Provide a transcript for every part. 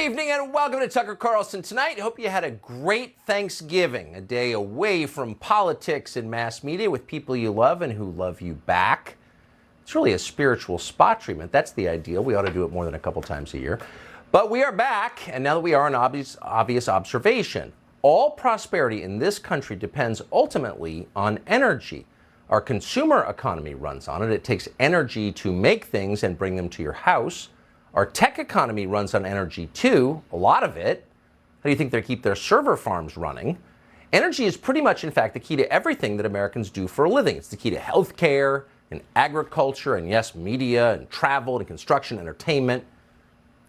evening and welcome to Tucker Carlson Tonight. Hope you had a great Thanksgiving, a day away from politics and mass media with people you love and who love you back. It's really a spiritual spot treatment. That's the ideal. We ought to do it more than a couple times a year. But we are back, and now that we are an obvious observation, all prosperity in this country depends ultimately on energy. Our consumer economy runs on it. It takes energy to make things and bring them to your house. Our tech economy runs on energy too, a lot of it. How do you think they keep their server farms running? Energy is pretty much, in fact, the key to everything that Americans do for a living. It's the key to healthcare and agriculture and, yes, media and travel and construction, entertainment.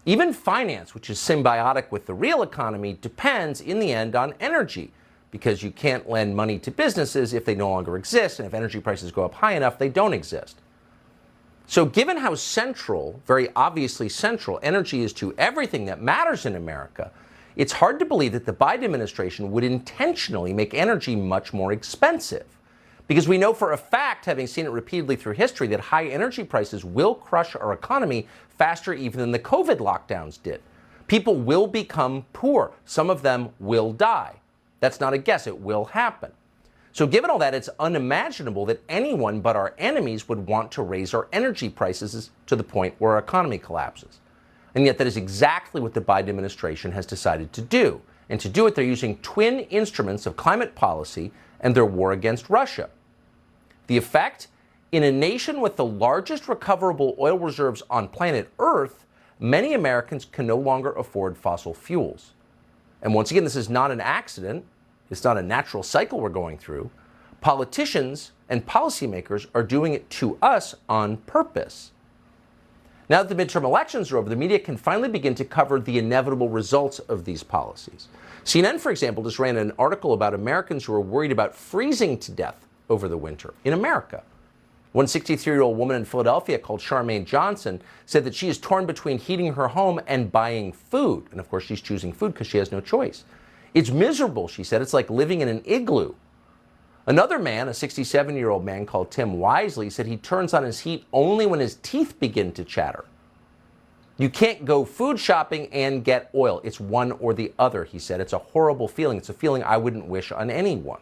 Even finance, which is symbiotic with the real economy, depends in the end on energy because you can't lend money to businesses if they no longer exist, and if energy prices go up high enough, they don't exist. So given how central, very obviously central, energy is to everything that matters in America, it's hard to believe that the Biden administration would intentionally make energy much more expensive. Because we know for a fact, having seen it repeatedly through history, that high energy prices will crush our economy faster even than the COVID lockdowns did. People will become poor. Some of them will die. That's not a guess. It will happen. So given all that, it's unimaginable that anyone but our enemies would want to raise our energy prices to the point where our economy collapses. And yet that is exactly what the Biden administration has decided to do. And to do it, they're using twin instruments of climate policy and their war against Russia. The effect? In a nation with the largest recoverable oil reserves on planet Earth, many Americans can no longer afford fossil fuels. And once again, this is not an accident. It's not a natural cycle we're going through. Politicians and policymakers are doing it to us on purpose. Now that the midterm elections are over, the media can finally begin to cover the inevitable results of these policies. CNN, for example, just ran an article about Americans who are worried about freezing to death over the winter in America. One 63-year-old woman in Philadelphia called Charmaine Johnson said that she is torn between heating her home and buying food. And of course, she's choosing food because she has no choice. It's miserable, she said. It's like living in an igloo. Another man, a 67-year-old man called Tim Wisely, said he turns on his heat only when his teeth begin to chatter. You can't go food shopping and get oil. It's one or the other, he said. It's a horrible feeling. It's a feeling I wouldn't wish on anyone.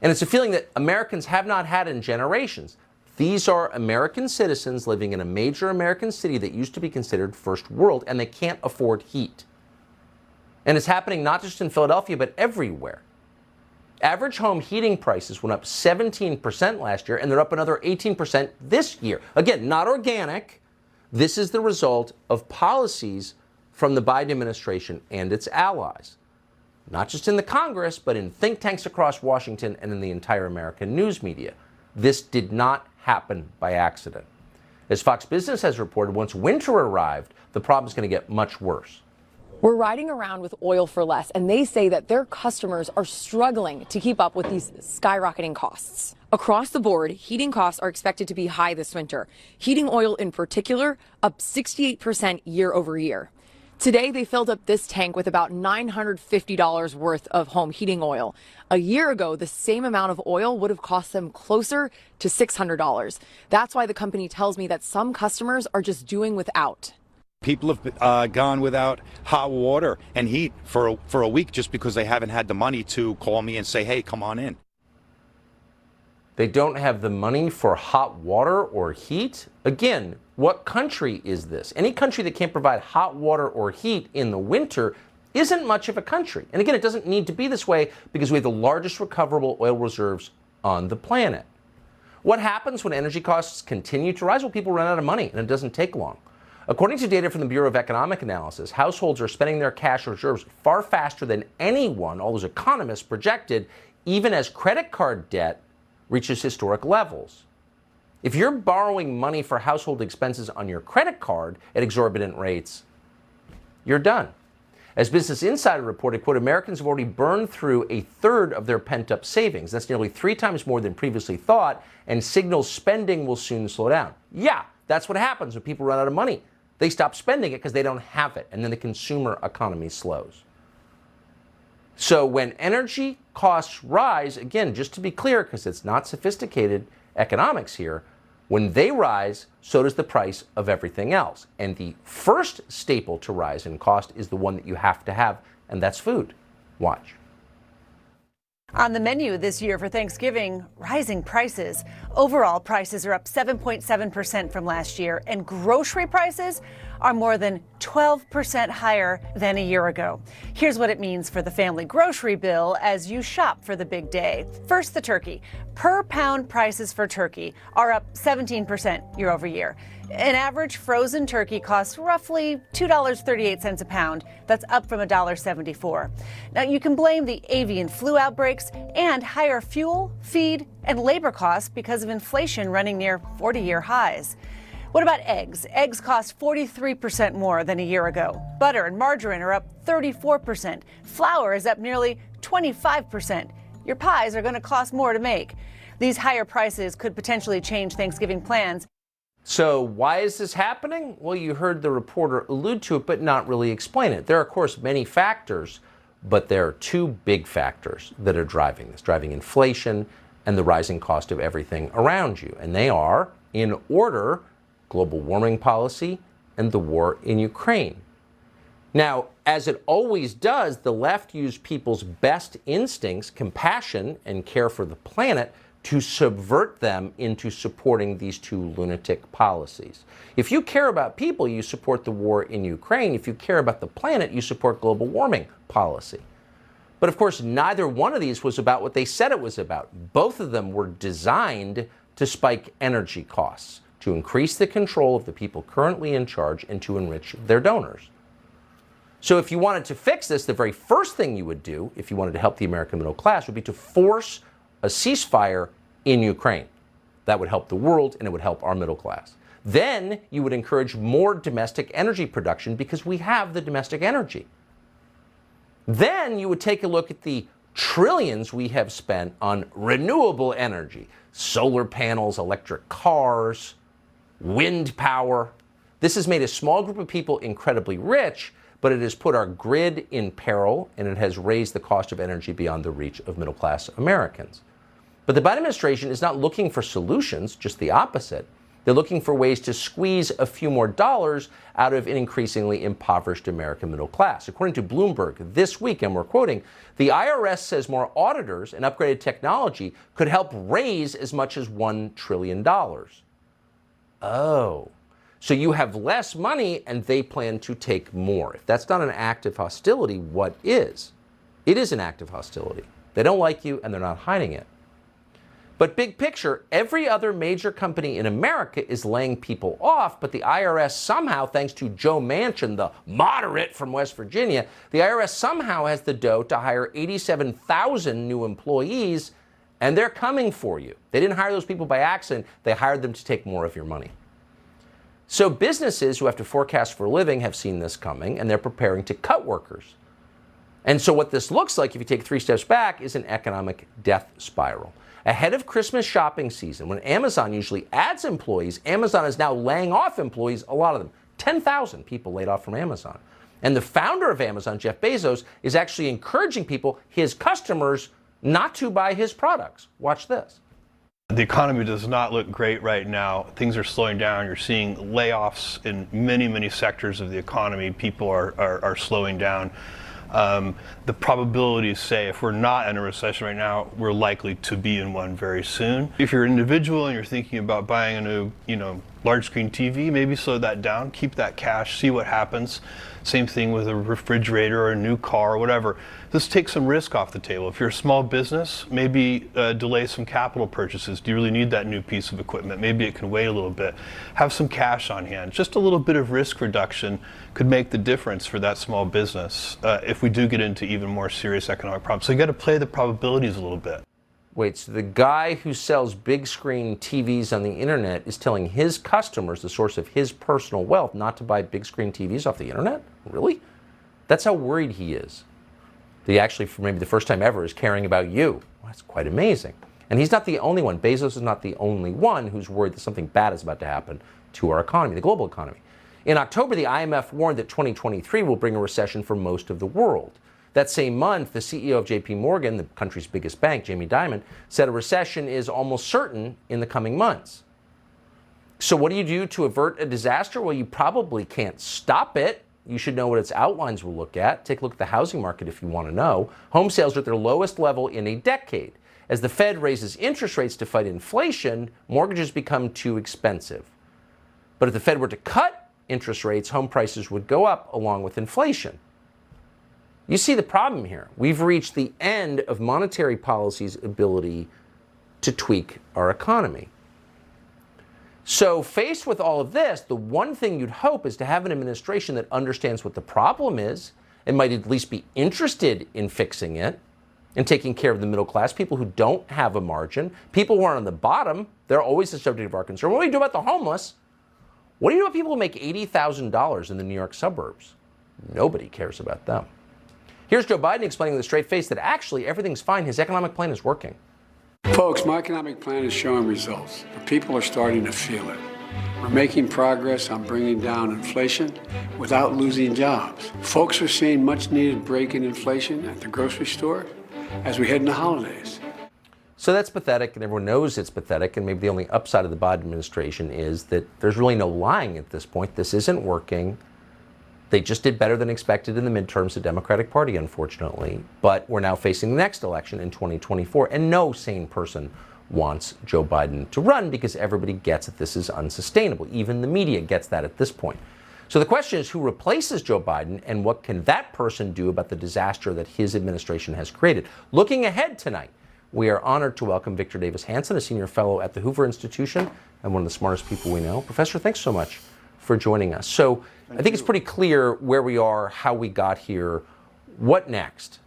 And it's a feeling that Americans have not had in generations. These are American citizens living in a major American city that used to be considered first world, and they can't afford heat. And it's happening not just in Philadelphia, but everywhere. Average home heating prices went up 17% last year, and they're up another 18% this year. Again, not organic. This is the result of policies from the Biden administration and its allies. Not just in the Congress, but in think tanks across Washington and in the entire American news media. This did not happen by accident. As Fox Business has reported, once winter arrived, the problem is going to get much worse. We're riding around with oil for less, and they say that their customers are struggling to keep up with these skyrocketing costs. Across the board, heating costs are expected to be high this winter. Heating oil in particular, up 68% year over year. Today, they filled up this tank with about $950 worth of home heating oil. A year ago, the same amount of oil would have cost them closer to $600. That's why the company tells me that some customers are just doing without. People have gone without hot water and heat for a week just because they haven't had the money to call me and say, hey, come on in. They don't have the money for hot water or heat? Again, what country is this? Any country that can't provide hot water or heat in the winter isn't much of a country. And again, it doesn't need to be this way because we have the largest recoverable oil reserves on the planet. What happens when energy costs continue to rise? Well, people run out of money, and it doesn't take long. According to data from the Bureau of Economic Analysis, households are spending their cash reserves far faster than anyone, all those economists projected, even as credit card debt reaches historic levels. If you're borrowing money for household expenses on your credit card at exorbitant rates, you're done. As Business Insider reported, quote, Americans have already burned through a third of their pent-up savings. That's nearly 3 times more than previously thought, and signals spending will soon slow down. Yeah, that's what happens when people run out of money. They stop spending it because they don't have it, and then the consumer economy slows. So when energy costs rise, again, just to be clear, because it's not sophisticated economics here, When they rise, so does the price of everything else. And the first staple to rise in cost is the one that you have to have, and that's food. Watch. On the menu this year for Thanksgiving, rising prices. Overall prices are up 7.7% from last year, and grocery prices are more than 12% higher than a year ago. Here's what it means for the family grocery bill as you shop for the big day. First, the turkey. Per pound prices for turkey are up 17% year over year. An average frozen turkey costs roughly $2.38 a pound. That's up from $1.74. Now, you can blame the avian flu outbreaks and higher fuel, feed, and labor costs because of inflation running near 40-year highs. What about eggs? Eggs cost 43% more than a year ago. Butter and margarine are up 34%. Flour is up nearly 25%. Your pies are going to cost more to make. These higher prices could potentially change Thanksgiving plans. So why is this happening? Well, you heard the reporter allude to it, but not really explain it. There are, of course, many factors, but there are two big factors that are driving this, driving inflation and the rising cost of everything around you. And they are, in order, global warming policy and the war in Ukraine. Now, as it always does, the left used people's best instincts, compassion, and care for the planet to subvert them into supporting these two lunatic policies. If you care about people, you support the war in Ukraine. If you care about the planet, you support global warming policy. But of course, neither one of these was about what they said it was about. Both of them were designed to spike energy costs, to increase the control of the people currently in charge, and to enrich their donors. So if you wanted to fix this, the very first thing you would do, if you wanted to help the American middle class, would be to force a ceasefire in Ukraine. That would help the world, and it would help our middle class. Then you would encourage more domestic energy production because we have the domestic energy. Then you would take a look at the trillions we have spent on renewable energy, solar panels, electric cars, wind power. This has made a small group of people incredibly rich, but it has put our grid in peril, and it has raised the cost of energy beyond the reach of middle-class Americans. But the Biden administration is not looking for solutions, just the opposite. They're looking for ways to squeeze a few more dollars out of an increasingly impoverished American middle class. According to Bloomberg this week, and we're quoting, the IRS says more auditors and upgraded technology could help raise as much as $1 trillion. Oh, so you have less money and they plan to take more. If that's not an act of hostility, what is? It is an act of hostility. They don't like you and they're not hiding it. But big picture, every other major company in America is laying people off, but the IRS somehow, thanks to Joe Manchin, the moderate from West Virginia, the IRS somehow has the dough to hire 87,000 new employees, and they're coming for you. They didn't hire those people by accident. They hired them to take more of your money. So businesses who have to forecast for a living have seen this coming, and they're preparing to cut workers. And so what this looks like, if you take 3 steps back, is an economic death spiral. Ahead of Christmas shopping season, when Amazon usually adds employees, Amazon is now laying off employees, a lot of them. 10,000 people laid off from Amazon. And the founder of Amazon, Jeff Bezos, is actually encouraging people, his customers, not to buy his products. Watch this. The economy does not look great right now. Things are slowing down. You're seeing layoffs in many, many sectors of the economy. People are slowing down. The probabilities say if we're not in a recession right now, we're likely to be in one very soon. If you're an individual and you're thinking about buying a new, large screen TV, maybe slow that down, keep that cash, see what happens. Same thing with a refrigerator or a new car or whatever. Just take some risk off the table. If you're a small business, maybe delay some capital purchases. Do you really need that new piece of equipment? Maybe it can wait a little bit. Have some cash on hand. Just a little bit of risk reduction could make the difference for that small business if we do get into even more serious economic problems. So you got to play the probabilities a little bit. Wait, so the guy who sells big screen TVs on the internet is telling his customers, the source of his personal wealth, not to buy big screen TVs off the internet? Really? That's how worried he is. That he actually, for maybe the first time ever, is caring about you. Well, that's quite amazing. And he's not the only one. Bezos is not the only one who's worried that something bad is about to happen to our economy, the global economy. In October, the IMF warned that 2023 will bring a recession for most of the world. That same month, the CEO of JP Morgan, the country's biggest bank, Jamie Dimon, said a recession is almost certain in the coming months. So what do you do to avert a disaster? Well, you probably can't stop it. You should know what its outlines will look at. Take a look at the housing market if you want to know. Home sales are at their lowest level in a decade. As the Fed raises interest rates to fight inflation, mortgages become too expensive. But if the Fed were to cut interest rates, home prices would go up along with inflation. You see the problem here. We've reached the end of monetary policy's ability to tweak our economy. So faced with all of this, the one thing you'd hope is to have an administration that understands what the problem is and might at least be interested in fixing it and taking care of the middle class, people who don't have a margin, people who are on the bottom. They're always the subject of our concern. What do you do about the homeless? What do you do about people who make $80,000 in the New York suburbs? Nobody cares about them. Here's Joe Biden explaining with a straight face that actually everything's fine. His economic plan is working. Folks, my economic plan is showing results. The people are starting to feel it. We're making progress on bringing down inflation without losing jobs. Folks are seeing much needed break in inflation at the grocery store as we head into holidays. So that's pathetic, and everyone knows it's pathetic, and maybe the only upside of the Biden administration is that there's really no lying at this point. This isn't working. They just did better than expected in the midterms, the Democratic Party, unfortunately. But we're now facing the next election in 2024, and no sane person wants Joe Biden to run because everybody gets that this is unsustainable. Even the media gets that at this point. So the question is, who replaces Joe Biden, and what can that person do about the disaster that his administration has created? Looking ahead tonight, we are honored to welcome Victor Davis Hanson, a senior fellow at the Hoover Institution and one of the smartest people we know. Professor, thanks so much for joining us. So I think it's pretty clear where we are, how we got here. What next?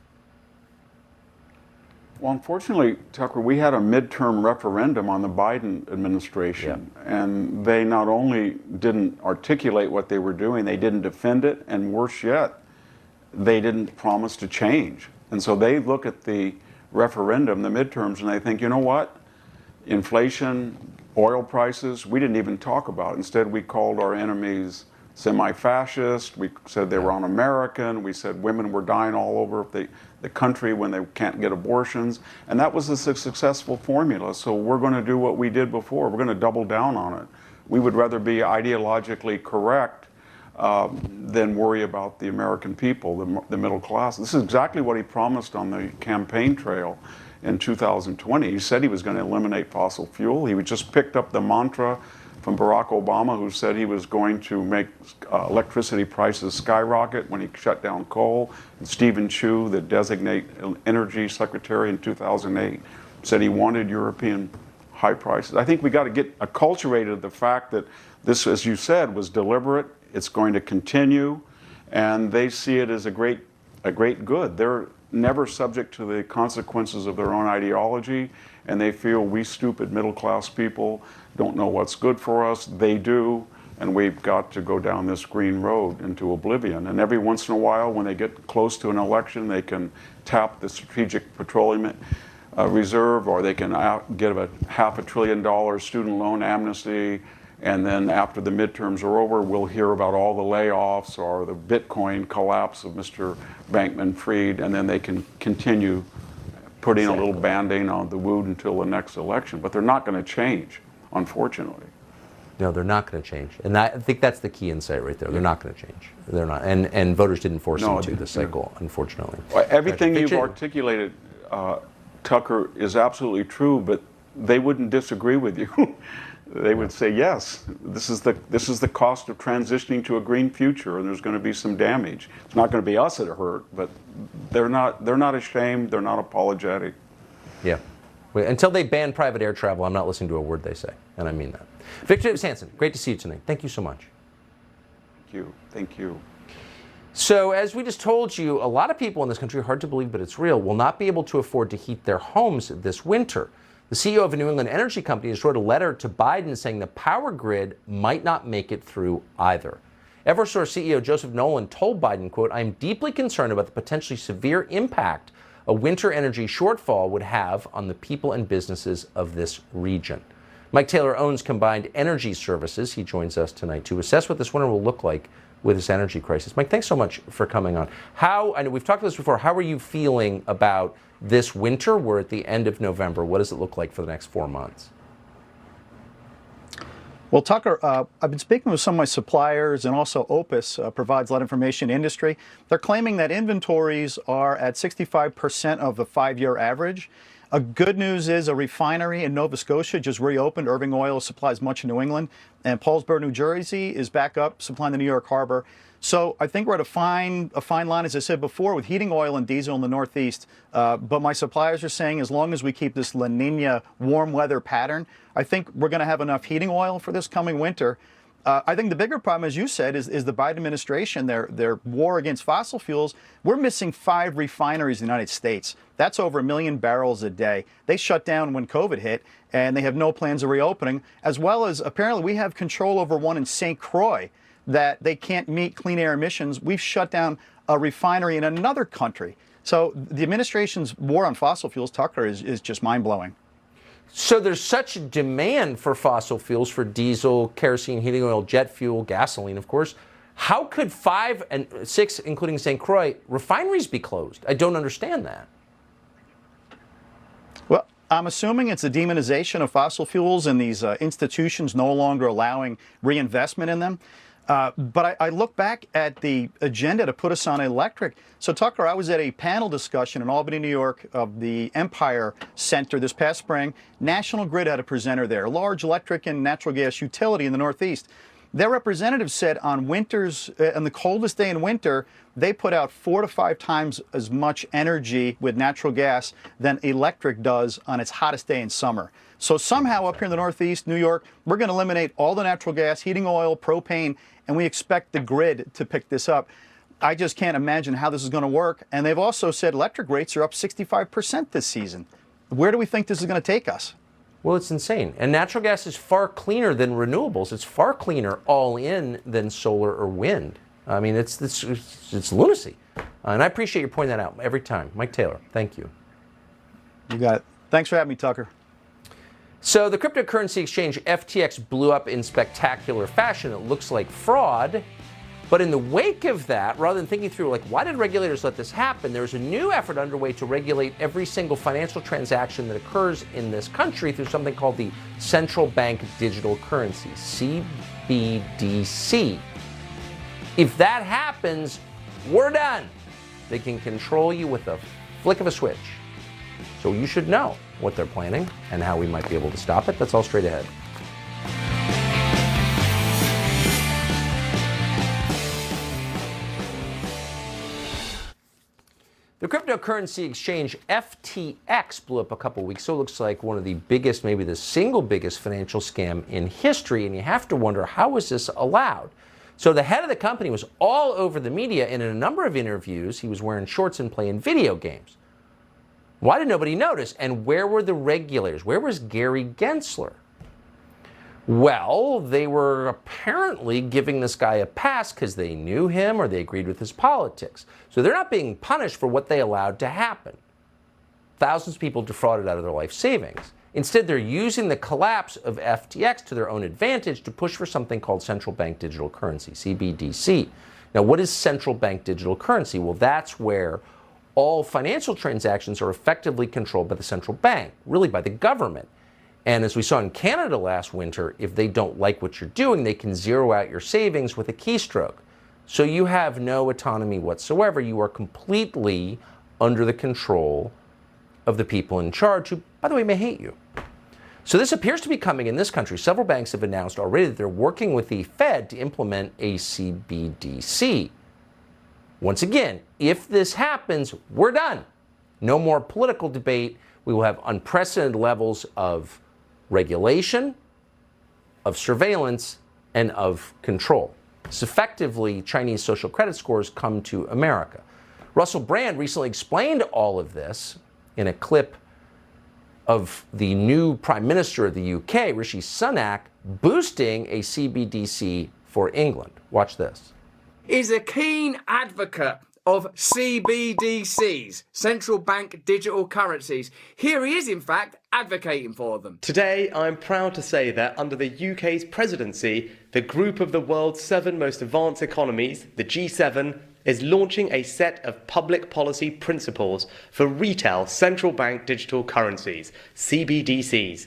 Well, unfortunately, Tucker, we had a midterm referendum on the Biden administration, and they not only didn't articulate what they were doing, they didn't defend it, and worse yet, they didn't promise to change. And so they look at the referendum, the midterms, and they think, you know what? Inflation, oil prices, we didn't even talk about it. Instead, we called our enemies semi-fascist. We said they were un-American. We said women were dying all over the country when they can't get abortions. And that was a successful formula. So we're going to do what we did before. We're going to double down on it. We would rather be ideologically correct than worry about the American people, the middle class. This is exactly what he promised on the campaign trail in 2020. He said he was going to eliminate fossil fuel. He just picked up the mantra from Barack Obama, who said he was going to make electricity prices skyrocket when he shut down coal. And Stephen Chu, the designate energy secretary in 2008, said he wanted European high prices. I think we got to get acculturated of the fact that this, as you said, was deliberate. It's going to continue, and they see it as a great good. They're never subject to the consequences of their own ideology, and they feel we stupid middle-class people don't know what's good for us. They do, and we've got to go down this green road into oblivion. And every once in a while, when they get close to an election, they can tap the Strategic Petroleum Reserve, or they can get a $500 billion student loan amnesty. And then after the midterms are over, we'll hear about all the layoffs or the Bitcoin collapse of Mr. Bankman-Fried, and then they can continue putting a little Band-Aid on the wound until the next election. But they're not going to change, unfortunately. No, they're not going to change. And I think that's the key insight right there. They're not going to change. They're not. And voters didn't force them to this cycle, unfortunately. Well, everything you've articulated, Tucker, is absolutely true, but they wouldn't disagree with you. They would say, yes, this is the cost of transitioning to a green future, and there's going to be some damage. It's not going to be us that are hurt, but they're not ashamed. They're not apologetic. Yeah. Until they ban private air travel, I'm not listening to a word they say, and I mean that. Victor Davis Hanson, great to see you tonight. Thank you so much. Thank you. Thank you. So as we just told you, a lot of people in this country, hard to believe, but it's real, will not be able to afford to heat their homes this winter. The CEO of a New England energy company has wrote a letter to Biden saying the power grid might not make it through either. Eversource CEO Joseph Nolan told Biden, quote, "I'm deeply concerned about the potentially severe impact a winter energy shortfall would have on the people and businesses of this region." Mike Taylor owns Combined Energy Services. He joins us tonight to assess what this winter will look like with this energy crisis. Mike, thanks so much for coming on. I know we've talked about this before. How are you feeling about this winter? We're at the end of November. What does it look like for the next 4 months? Well, Tucker, I've been speaking with some of my suppliers, and also Opus provides a lot of information to industry. They're claiming that inventories are at 65% of the 5-year average. Good news is a refinery in Nova Scotia just reopened. Irving Oil supplies much in New England, and Paulsboro, New Jersey is back up supplying the New York Harbor. So I think we're at a fine line, as I said before, with heating oil and diesel in the Northeast. But my suppliers are saying as long as we keep this La Nina warm weather pattern, I think we're going to have enough heating oil for this coming winter. I think the bigger problem, as you said, is the Biden administration, their war against fossil fuels. We're missing 5 refineries in the United States. That's over 1 million barrels a day. They shut down when COVID hit, and they have no plans of reopening, as well as apparently we have control over one in St. Croix that they can't meet clean air emissions. We've shut down a refinery in another country. So the administration's war on fossil fuels, Tucker, is just mind-blowing. So there's such a demand for fossil fuels, for diesel, kerosene, heating oil, jet fuel, gasoline, of course. How could 5 and 6, including St. Croix, refineries be closed? I don't understand that. Well, I'm assuming it's a demonization of fossil fuels and these institutions no longer allowing reinvestment in them. But I look back at the agenda to put us on electric. So, Tucker, I was at a panel discussion in Albany, New York of the Empire Center this past spring. National Grid had a presenter there, a large electric and natural gas utility in the Northeast. Their representative said on the coldest day in winter, they put out 4 to 5 times as much energy with natural gas than electric does on its hottest day in summer. So somehow up here in the Northeast, New York, we're going to eliminate all the natural gas, heating oil, propane, and we expect the grid to pick this up. I just can't imagine how this is going to work. And they've also said electric rates are up 65% this season. Where do we think this is going to take us? Well, it's insane. And natural gas is far cleaner than renewables. It's far cleaner all in than solar or wind. I mean, it's lunacy. And I appreciate you pointing that out every time. Mike Taylor, thank you. You got it. Thanks for having me, Tucker. So the cryptocurrency exchange FTX blew up in spectacular fashion. It looks like fraud. But in the wake of that, rather than thinking through, like, why did regulators let this happen, there's a new effort underway to regulate every single financial transaction that occurs in this country through something called the Central Bank Digital Currency, CBDC. If that happens, we're done. They can control you with a flick of a switch. So you should know what they're planning and how we might be able to stop it. That's all straight ahead. The cryptocurrency exchange FTX blew up a couple weeks ago. It looks like one of the biggest, maybe the single biggest financial scam in history. And you have to wonder, how was this allowed? So the head of the company was all over the media, and in a number of interviews, he was wearing shorts and playing video games. Why did nobody notice? And where were the regulators? Where was Gary Gensler? Well, they were apparently giving this guy a pass because they knew him or they agreed with his politics. So they're not being punished for what they allowed to happen. Thousands of people defrauded out of their life savings. Instead, they're using the collapse of FTX to their own advantage to push for something called central bank digital currency, CBDC. Now, what is central bank digital currency? Well, that's where all financial transactions are effectively controlled by the central bank, really by the government. And as we saw in Canada last winter, if they don't like what you're doing, they can zero out your savings with a keystroke. So you have no autonomy whatsoever. You are completely under the control of the people in charge, who, by the way, may hate you. So this appears to be coming in this country. Several banks have announced already that they're working with the Fed to implement a CBDC. Once again, if this happens, we're done. No more political debate. We will have unprecedented levels of regulation, of surveillance, and of control. It's effectively Chinese social credit scores come to America. Russell Brand recently explained all of this in a clip of the new Prime Minister of the UK, Rishi Sunak, boosting a CBDC for England. Watch this. Is a keen advocate of CBDCs, central bank digital currencies. Here he is, in fact, advocating for them. Today, I'm proud to say that under the UK's presidency, the group of the world's 7 most advanced economies, the G7, is launching a set of public policy principles for retail central bank digital currencies, CBDCs.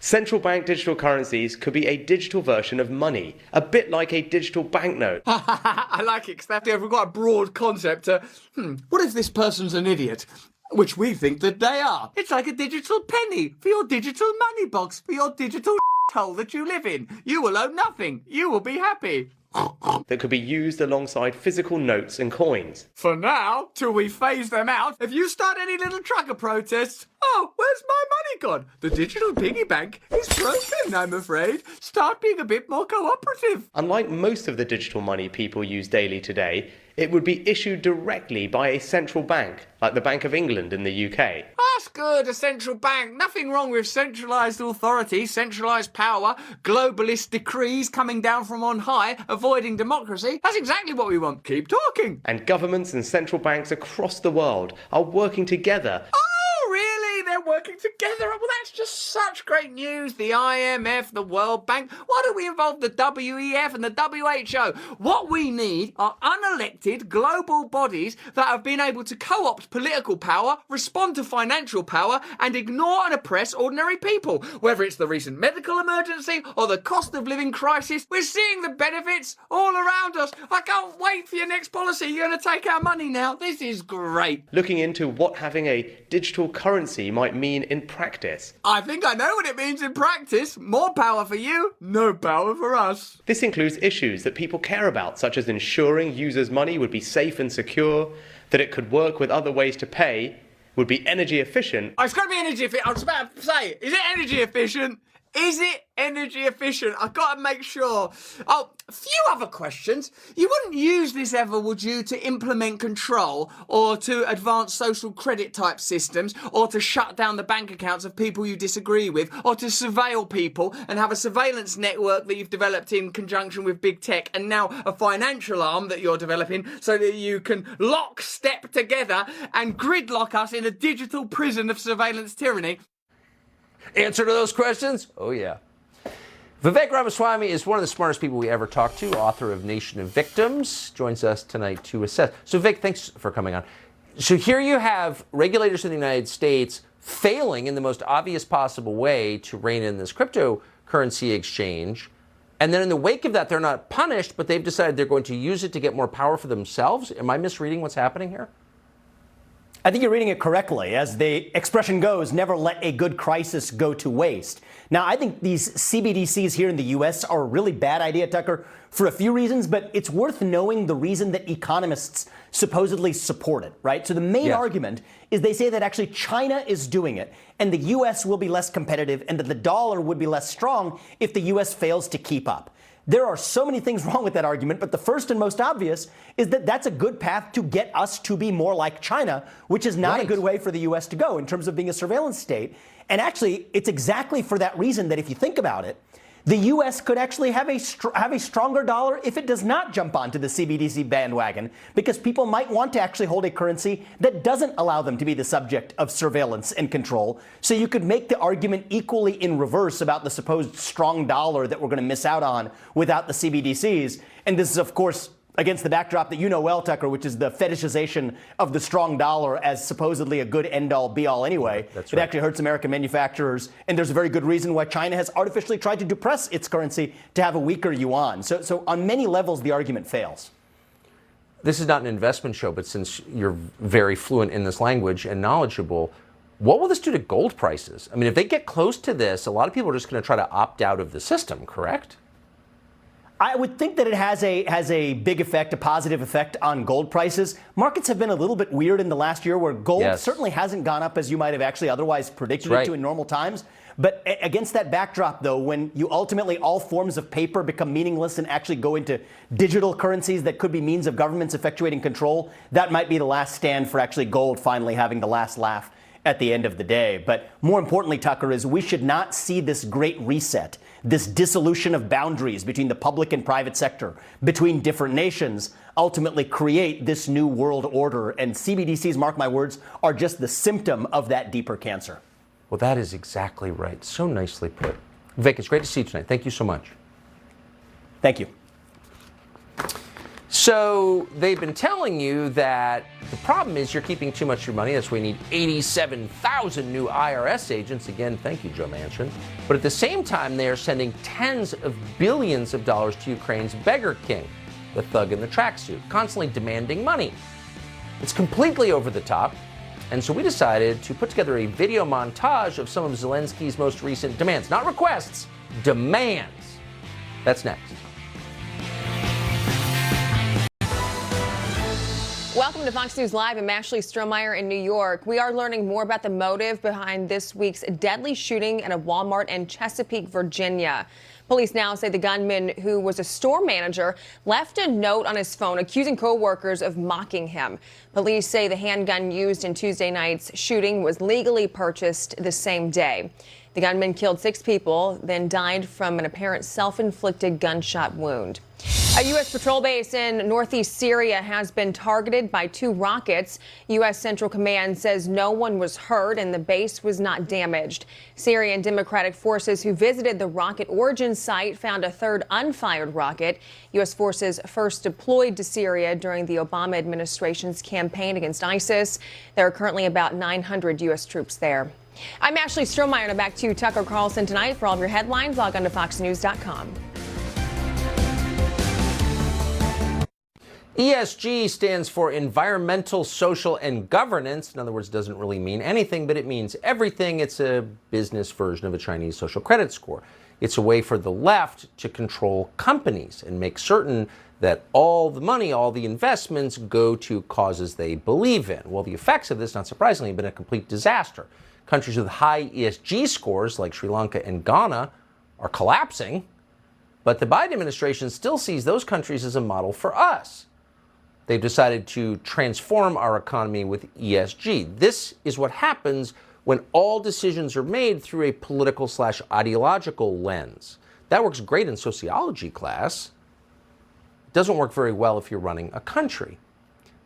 Central bank digital currencies could be a digital version of money, a bit like a digital banknote. I like it, because we've got a broad concept. What if this person's an idiot? Which we think that they are. It's like a digital penny for your digital money box, for your digital hole that you live in. You will owe nothing. You will be happy. That could be used alongside physical notes and coins. For now, till we phase them out, if you start any little trucker protests, oh, where's my money gone? The digital piggy bank is broken, I'm afraid. Start being a bit more cooperative. Unlike most of the digital money people use daily today, it would be issued directly by a central bank, like the Bank of England in the UK. That's good, a central bank. Nothing wrong with centralised authority, centralised power, globalist decrees coming down from on high, avoiding democracy. That's exactly what we want. Keep talking. And governments and central banks across the world are working together. Oh, really? They're working together? Well, that's just such great news. The IMF, the World Bank. Why don't we involve the WEF and the WHO? What we need are unelected global bodies that have been able to co-opt political power, respond to financial power, and ignore and oppress ordinary people. Whether it's the recent medical emergency or the cost of living crisis, we're seeing the benefits all around us. I can't wait for your next policy. You're going to take our money now. This is great. Looking into what having a digital currency might mean in practice. I think I know what it means in practice. More power for you, no power for us. This includes issues that people care about, such as ensuring users' money would be safe and secure, that it could work with other ways to pay, would be energy efficient. Oh, it's got to be energy efficient. I was about to say, is it energy efficient? Is it energy efficient? I've got to make sure. Oh, a few other questions. You wouldn't use this ever, would you, to implement control or to advance social credit type systems or to shut down the bank accounts of people you disagree with or to surveil people and have a surveillance network that you've developed in conjunction with big tech and now a financial arm that you're developing so that you can lockstep together and gridlock us in a digital prison of surveillance tyranny? Answer to those questions? Oh, yeah. Vivek Ramaswamy is one of the smartest people we ever talked to, author of Nation of Victims, joins us tonight to assess. So, Vic, thanks for coming on. So here you have regulators in the United States failing in the most obvious possible way to rein in this cryptocurrency exchange. And then in the wake of that, they're not punished, but they've decided they're going to use it to get more power for themselves. Am I misreading what's happening here? I think you're reading it correctly. As the expression goes, never let a good crisis go to waste. Now, I think these CBDCs here in the U.S. are a really bad idea, Tucker, for a few reasons, but it's worth knowing the reason that economists supposedly support it, right? So the main argument is they say that actually China is doing it, and the U.S. will be less competitive, and that the dollar would be less strong if the U.S. fails to keep up. There are so many things wrong with that argument, but the first and most obvious is that that's a good path to get us to be more like China, which is not a good way for the U.S. to go in terms of being a surveillance state. And actually, it's exactly for that reason that if you think about it, the U.S. could actually have a stronger dollar if it does not jump onto the CBDC bandwagon, because people might want to actually hold a currency that doesn't allow them to be the subject of surveillance and control. So you could make the argument equally in reverse about the supposed strong dollar that we're going to miss out on without the CBDCs. And this is, of course, against the backdrop that you know well, Tucker, which is the fetishization of the strong dollar as supposedly a good end-all, be-all anyway. That's right. It actually hurts American manufacturers, and there's a very good reason why China has artificially tried to depress its currency to have a weaker yuan. So on many levels, the argument fails. This is not an investment show, but since you're very fluent in this language and knowledgeable, what will this do to gold prices? I mean, if they get close to this, a lot of people are just going to try to opt out of the system, correct? I would think that it has a big effect, a positive effect on gold prices. Markets have been a little bit weird in the last year where gold certainly hasn't gone up as you might have actually otherwise predicted it to in normal times. But against that backdrop, though, when you ultimately all forms of paper become meaningless and actually go into digital currencies that could be means of governments effectuating control, that might be the last stand for actually gold finally having the last laugh at the end of the day. But more importantly, Tucker, is we should not see this great reset, this dissolution of boundaries between the public and private sector, between different nations, ultimately create this new world order. And CBDCs, mark my words, are just the symptom of that deeper cancer. Well, that is exactly right. So nicely put. Vic, it's great to see you tonight. Thank you so much. Thank you. So they've been telling you that the problem is you're keeping too much of your money. That's why we need 87,000 new IRS agents. Again, thank you, Joe Manchin. But at the same time, they are sending tens of billions of dollars to Ukraine's beggar king, the thug in the tracksuit, constantly demanding money. It's completely over the top. And so we decided to put together a video montage of some of Zelensky's most recent demands. Not requests, demands. That's next. Welcome to Fox News Live. I'm Ashley Strohmeyer in New York. We are learning more about the motive behind this week's deadly shooting at a Walmart in Chesapeake, Virginia. Police now say the gunman, who was a store manager, left a note on his phone accusing co-workers of mocking him. Police say the handgun used in Tuesday night's shooting was legally purchased the same day. The gunman killed 6 people, then died from an apparent self-inflicted gunshot wound. A U.S. patrol base in northeast Syria has been targeted by 2 rockets. U.S. Central Command says no one was hurt and the base was not damaged. Syrian Democratic forces who visited the rocket origin site found a 3rd unfired rocket. U.S. forces first deployed to Syria during the Obama administration's campaign against ISIS. There are currently about 900 U.S. troops there. I'm Ashley Strohmeyer, and back to you, Tucker Carlson, tonight. For all of your headlines, log on to foxnews.com. ESG stands for environmental, social, and governance. In other words, it doesn't really mean anything, but it means everything. It's a business version of a Chinese social credit score. It's a way for the left to control companies and make certain that all the money, all the investments go to causes they believe in. Well, the effects of this, not surprisingly, have been a complete disaster. Countries with high ESG scores like Sri Lanka and Ghana are collapsing, but the Biden administration still sees those countries as a model for us. They've decided to transform our economy with ESG. This is what happens when all decisions are made through a political/ideological lens. That works great in sociology class. It doesn't work very well if you're running a country.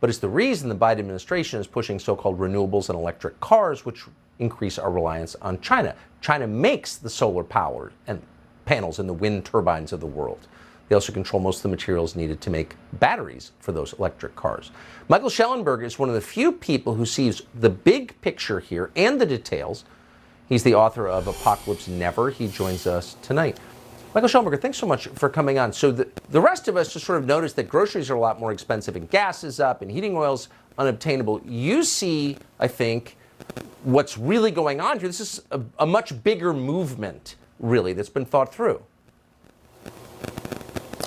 But it's the reason the Biden administration is pushing so-called renewables and electric cars, which increase our reliance on China. China makes the solar power and panels and the wind turbines of the world. They also control most of the materials needed to make batteries for those electric cars. Michael Schellenberger is one of the few people who sees the big picture here and the details. He's the author of Apocalypse Never. He joins us tonight. Michael Schellenberger, thanks so much for coming on. So the rest of us just sort of noticed that groceries are a lot more expensive and gas is up and heating oil's unobtainable. You see, I think, what's really going on here. This is a much bigger movement, really, that's been thought through.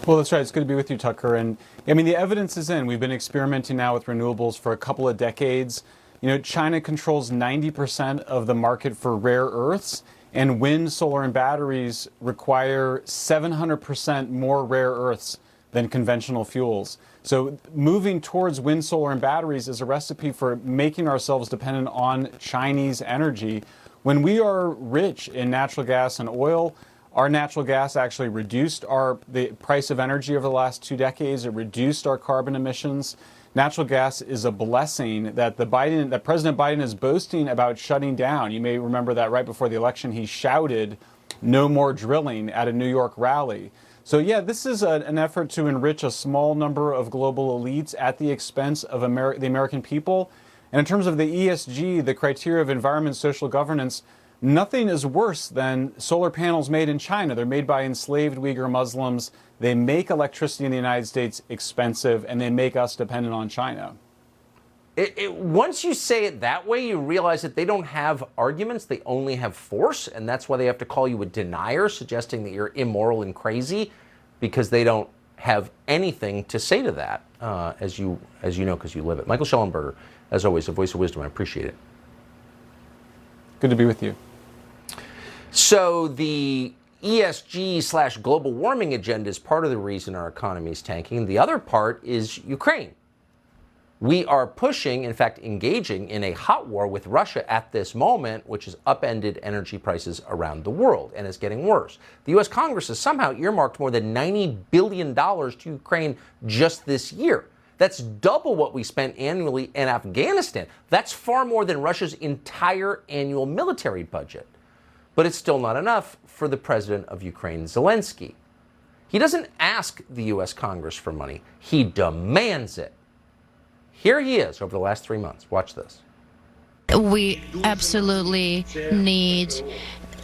Well, that's right. It's good to be with you, Tucker. And I mean, the evidence is in. We've been experimenting now with renewables for a couple of decades. You know, China controls 90% of the market for rare earths, and wind, solar, and batteries require 700% more rare earths than conventional fuels. So moving towards wind, solar, and batteries is a recipe for making ourselves dependent on Chinese energy. When we are rich in natural gas and oil, our natural gas actually reduced the price of energy over the last 2 decades. It reduced our carbon emissions. Natural gas is a blessing that President Biden is boasting about shutting down. You may remember that right before the election, he shouted, "No more drilling" at a New York rally. So yeah, this is an effort to enrich a small number of global elites at the expense of the American people. And in terms of the ESG, the criteria of environment, social governance, nothing is worse than solar panels made in China. They're made by enslaved Uyghur Muslims. They make electricity in the United States expensive, and they make us dependent on China. Once you say it that way, you realize that they don't have arguments, they only have force, and that's why they have to call you a denier, suggesting that you're immoral and crazy, because they don't have anything to say to that, as you know, because you live it. Michael Schellenberger, as always, a voice of wisdom. I appreciate it. Good to be with you. So the ESG/global warming agenda is part of the reason our economy is tanking. The other part is Ukraine. We are pushing, in fact, engaging in a hot war with Russia at this moment, which has upended energy prices around the world and is getting worse. The U.S. Congress has somehow earmarked more than $90 billion to Ukraine just this year. That's double what we spent annually in Afghanistan. That's far more than Russia's entire annual military budget. But it's still not enough for the president of Ukraine, Zelensky. He doesn't ask the U.S. Congress for money. He demands it. Here he is over the last 3 months. Watch this. We absolutely need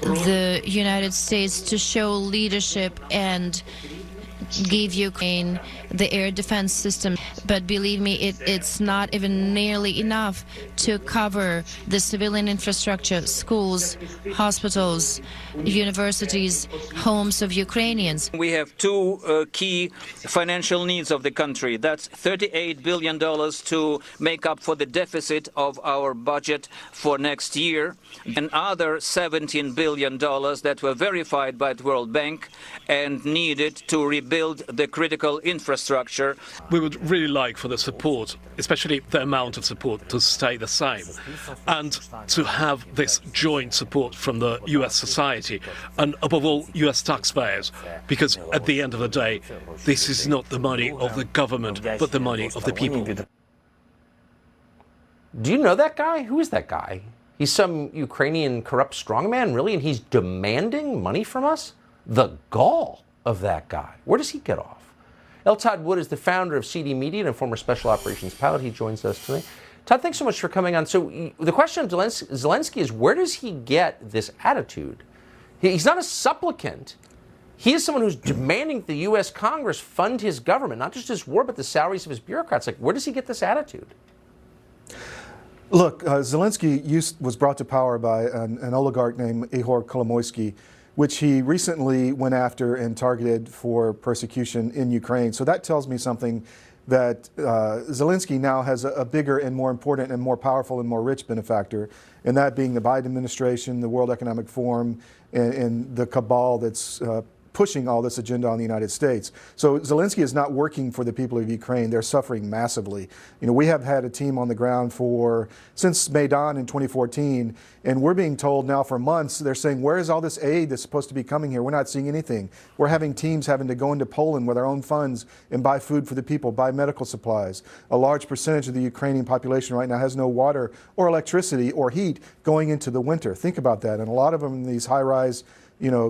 the United States to show leadership and give Ukraine the air defense system. But believe me, it's not even nearly enough to cover the civilian infrastructure, schools, hospitals, universities, homes of Ukrainians. We have two key financial needs of the country. That's $38 billion to make up for the deficit of our budget for next year, and other $17 billion that were verified by the World Bank and needed to rebuild the critical infrastructure. We would really like for the support, especially the amount of support, to stay the same, and to have this joint support from the US society and above all US taxpayers, because at the end of the day this is not the money of the government but the money of the people. Do you know that guy? Who is that guy? He's some Ukrainian corrupt strongman, really, and he's demanding money from us? The gall of that guy. Where does he get off? L. Todd Wood is the founder of CD Media and a former special operations pilot. He joins us tonight. Todd, thanks so much for coming on. So the question of Zelensky is, where does he get this attitude? He's not a supplicant. He is someone who's demanding the U.S. Congress fund his government, not just his war, but the salaries of his bureaucrats. Like, where does he get this attitude? Look, Zelensky was brought to power by an oligarch named Ihor Kolomoisky, which he recently went after and targeted for persecution in Ukraine. So that tells me something, that Zelensky now has a bigger and more important and more powerful and more rich benefactor, and that being the Biden administration, the World Economic Forum, and the cabal that's pushing all this agenda on the United States. So Zelensky is not working for the people of Ukraine. They're suffering massively. You know, we have had a team on the ground since Maidan in 2014, and we're being told now for months, they're saying, where is all this aid that's supposed to be coming here? We're not seeing anything. We're having teams having to go into Poland with our own funds and buy food for the people, buy medical supplies. A large percentage of the Ukrainian population right now has no water or electricity or heat going into the winter. Think about that. And a lot of them in these high-rise,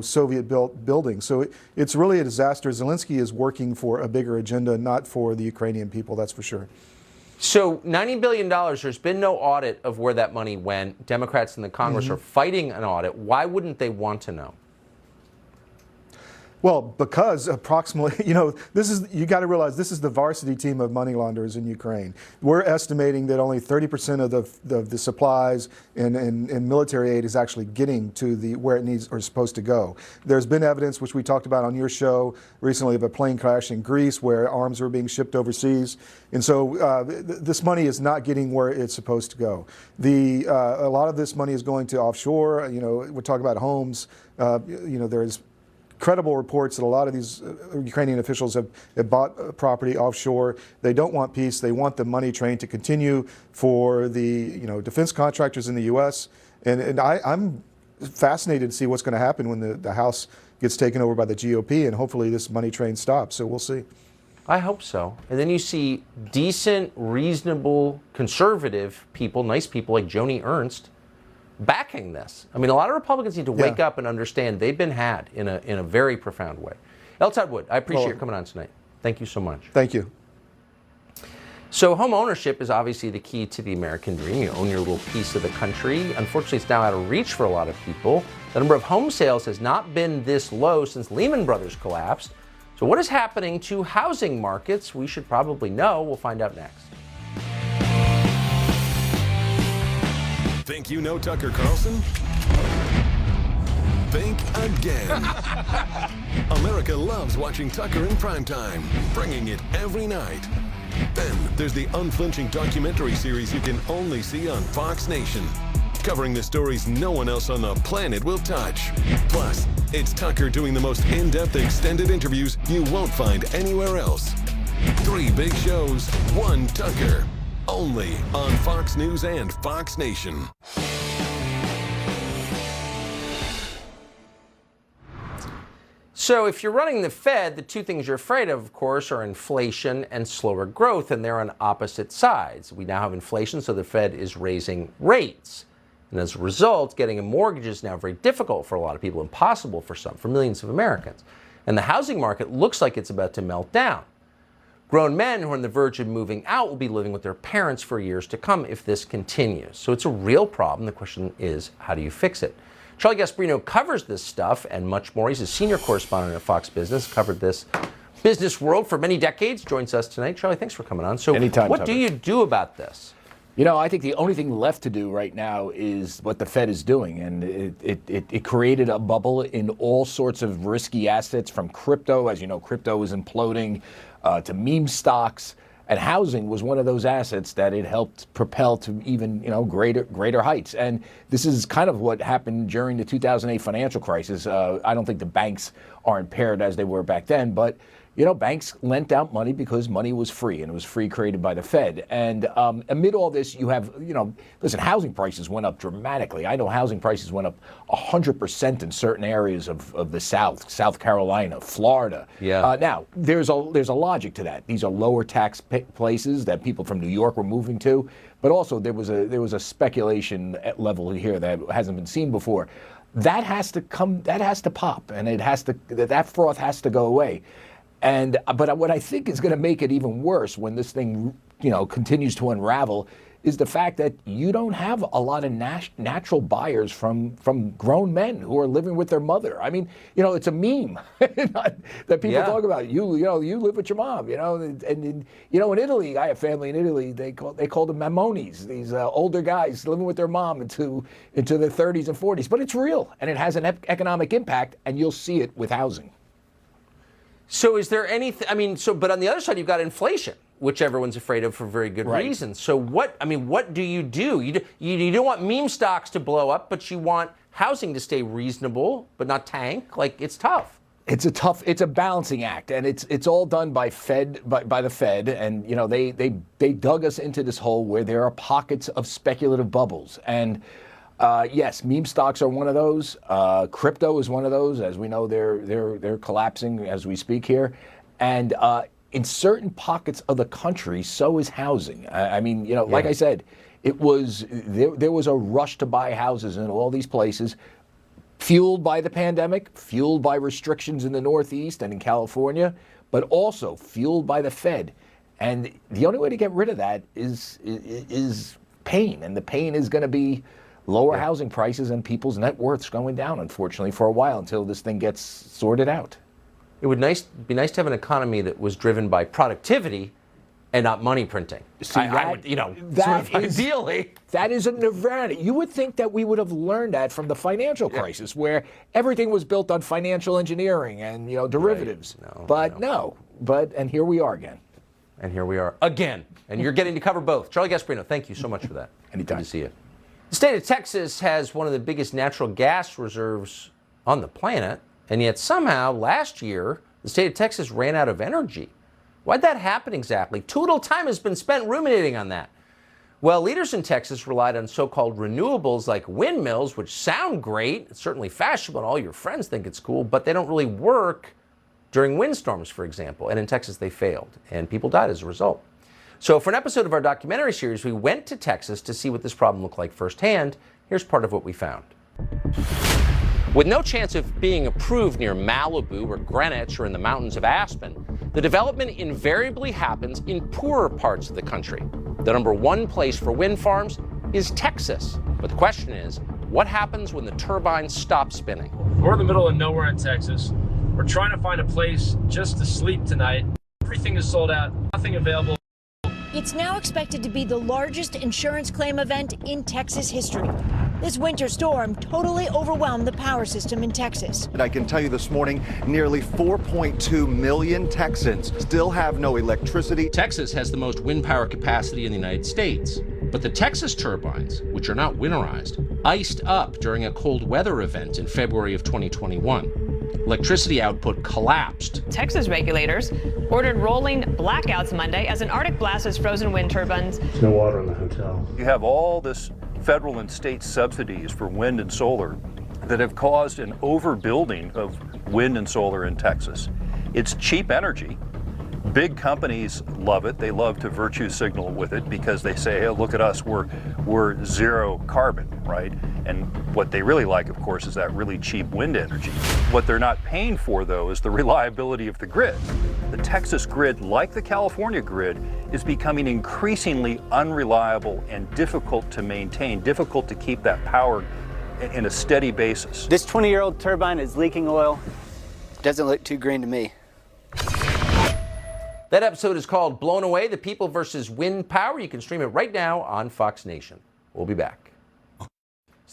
Soviet-built buildings. So it's really a disaster. Zelensky is working for a bigger agenda, not for the Ukrainian people, that's for sure. So $90 billion, there's been no audit of where that money went. Democrats in the Congress are fighting an audit. Why wouldn't they want to know? Well, because approximately, you got to realize this is the varsity team of money launderers in Ukraine. We're estimating that only 30% of the supplies and military aid is actually getting to where it needs or is supposed to go. There's been evidence, which we talked about on your show recently, of a plane crash in Greece where arms were being shipped overseas. And so this money is not getting where it's supposed to go. A lot of this money is going to offshore. We're talking about homes. There's credible reports that a lot of these Ukrainian officials have bought property offshore. They don't want peace. They want the money train to continue for the defense contractors in the U.S. And I'm fascinated to see what's going to happen when the House gets taken over by the GOP, and hopefully this money train stops. So we'll see. I hope so. And then you see decent, reasonable, conservative people, nice people like Joni Ernst, backing this. I mean, a lot of Republicans need to wake up and understand they've been had in a very profound way. L. Todd Wood, I appreciate you coming on tonight. Thank you so much. Thank you. So home ownership is obviously the key to the American dream. You own your little piece of the country. Unfortunately, it's now out of reach for a lot of people. The number of home sales has not been this low since Lehman Brothers collapsed. So what is happening to housing markets? We should probably know. We'll find out next. Think you know Tucker Carlson? Think again. America loves watching Tucker in primetime, bringing it every night. Then there's the unflinching documentary series you can only see on Fox Nation, covering the stories no one else on the planet will touch. Plus, it's Tucker doing the most in-depth extended interviews you won't find anywhere else. 3 big shows, 1 Tucker. Only on Fox News and Fox Nation. So if you're running the Fed, the two things you're afraid of course, are inflation and slower growth, and they're on opposite sides. We now have inflation, so the Fed is raising rates. And as a result, getting a mortgage is now very difficult for a lot of people, impossible for some, for millions of Americans. and the housing market looks like it's about to melt down. Grown men who are on the verge of moving out will be living with their parents for years to come if this continues. So it's a real problem. The question is, how do you fix it? Charlie Gasparino covers this stuff and much more. He's a senior correspondent at Fox Business, covered this business world for many decades, joins us tonight. Charlie, thanks for coming on. So Anytime, what Tucker. do you do about this? You know, I think the only thing left to do right now is what the Fed is doing. And it created a bubble in all sorts of risky assets, from crypto. As you know, crypto is imploding, to meme stocks. And housing was one of those assets that it helped propel to even, greater heights. And this is kind of what happened during the 2008 financial crisis. I don't think the banks are impaired as they were back then, but banks lent out money because money was free, and it was free created by the Fed. And amid all this, you have, listen, housing prices went up dramatically. I know housing prices went up 100% in certain areas of the South Carolina, Florida. Yeah. Now, there's a logic to that. These are lower tax places that people from New York were moving to, but also there was a speculation level here that hasn't been seen before. That has to pop, and that froth has to go away. But what I think is going to make it even worse when this thing, continues to unravel, is the fact that you don't have a lot of natural buyers from grown men who are living with their mother. I mean, it's a meme that people talk about. You live with your mom. And in Italy, I have family in Italy. They call them mamonis. These older guys living with their mom into their 30s and 40s. But it's real, and it has an economic impact, and you'll see it with housing. So is there anything, but on the other side, you've got inflation, which everyone's afraid of for very good reason. So what do? You don't want meme stocks to blow up, but you want housing to stay reasonable, but not tank. Like, it's tough. It's a balancing act, and it's all done by the Fed, and they dug us into this hole where there are pockets of speculative bubbles. And yes, meme stocks are one of those. Crypto is one of those. As we know, they're collapsing as we speak here. And in certain pockets of the country, so is housing. Like I said, there was a rush to buy houses in all these places, fueled by the pandemic, fueled by restrictions in the Northeast and in California, but also fueled by the Fed. And the only way to get rid of that is pain, and the pain is going to be lower housing prices and people's net worths going down, unfortunately, for a while until this thing gets sorted out. It would be nice to have an economy that was driven by productivity and not money printing. See, ideally, that is a nirvana. You would think that we would have learned that from the financial crisis, where everything was built on financial engineering and derivatives. Right. And here we are again. And here we are again. And you're getting to cover both. Charlie Gasparino, thank you so much for that. Anytime. Good to see you. The state of Texas has one of the biggest natural gas reserves on the planet, and yet somehow last year the state of Texas ran out of energy. Why'd that happen exactly? Too little time has been spent ruminating on that. Well, leaders in Texas relied on so-called renewables like windmills, which sound great, it's certainly fashionable, and all your friends think it's cool, but they don't really work during windstorms, for example. And in Texas, they failed, and people died as a result. So for an episode of our documentary series, we went to Texas to see what this problem looked like firsthand. Here's part of what we found. With no chance of being approved near Malibu or Greenwich or in the mountains of Aspen, the development invariably happens in poorer parts of the country. The number one place for wind farms is Texas. But the question is, what happens when the turbines stop spinning? We're in the middle of nowhere in Texas. We're trying to find a place just to sleep tonight. Everything is sold out, nothing available. It's now expected to be the largest insurance claim event in Texas history. This winter storm totally overwhelmed the power system in Texas. And I can tell you this morning, nearly 4.2 million Texans still have no electricity. Texas has the most wind power capacity in the United States, but the Texas turbines, which are not winterized, iced up during a cold weather event in February of 2021. Electricity output collapsed. Texas regulators ordered rolling blackouts Monday as an Arctic blast has frozen wind turbines. There's no water in the hotel. You have all this federal and state subsidies for wind and solar that have caused an overbuilding of wind and solar in Texas. It's cheap energy, Big companies love it. They love to virtue signal with it because they say, hey, look at us, we're zero carbon, right? And what they really like, of course, is that really cheap wind energy. What they're not paying for, though, is the reliability of the grid. The Texas grid, like the California grid, is becoming increasingly unreliable and difficult to maintain, difficult to keep that power in a steady basis. This 20-year-old turbine is leaking oil. Doesn't look too green to me. That episode is called Blown Away, the People versus Wind Power. You can stream it right now on Fox Nation. We'll be back. So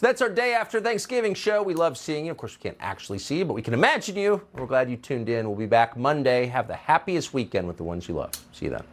that's our day after Thanksgiving show. We love seeing you. Of course, we can't actually see you, but we can imagine you. We're glad you tuned in. We'll be back Monday. Have the happiest weekend with the ones you love. See you then.